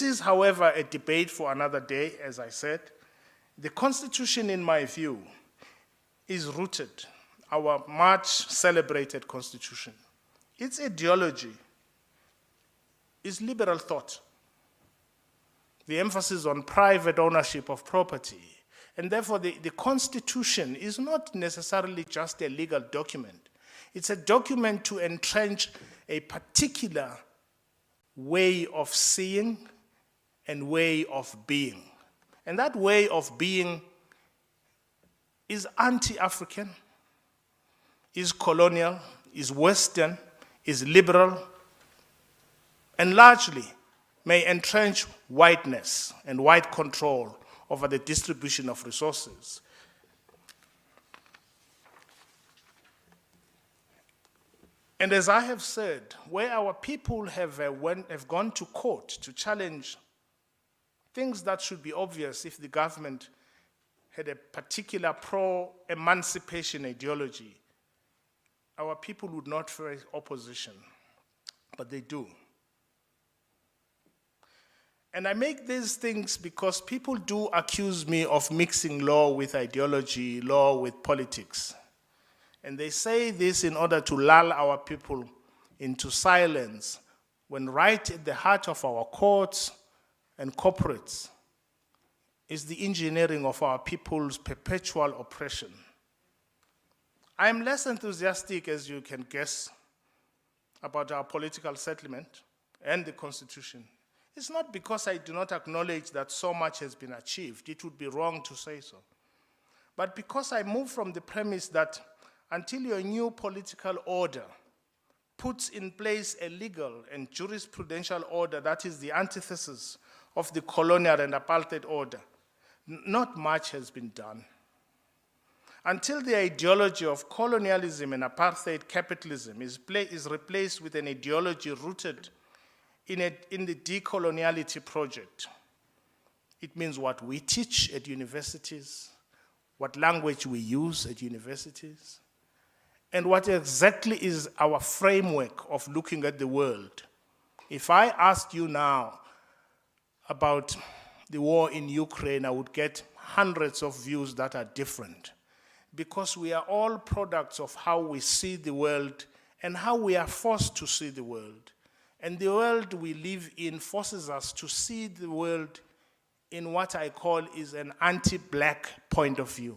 This is, however, a debate for another day, as I said. The Constitution, in my view, is rooted, our much celebrated Constitution. Its ideology is liberal thought, the emphasis on private ownership of property. And therefore, the Constitution is not necessarily just a legal document. It's a document to entrench a particular way of seeing and way of being. And that way of being is anti-African, is colonial, is Western, is liberal, and largely may entrench whiteness and white control over the distribution of resources. And as I have said, where our people have gone to court to challenge things that should be obvious if the government had a particular pro-emancipation ideology, our people would not face opposition, but they do. And I make these things because people do accuse me of mixing law with ideology, law with politics. And they say this in order to lull our people into silence, when right at the heart of our courts and corporates is the engineering of our people's perpetual oppression. I am less enthusiastic, as you can guess, about our political settlement and the Constitution. It's not because I do not acknowledge that so much has been achieved. It would be wrong to say so. But because I move from the premise that until your new political order puts in place a legal and jurisprudential order that is the antithesis of the colonial and apartheid order, not much has been done. Until the ideology of colonialism and apartheid capitalism is replaced with an ideology rooted in the decoloniality project, it means what we teach at universities, what language we use at universities, and what exactly is our framework of looking at the world. If I asked you now about the war in Ukraine, I would get hundreds of views that are different, because we are all products of how we see the world and how we are forced to see the world. And the world we live in forces us to see the world in what I call is an anti-black point of view.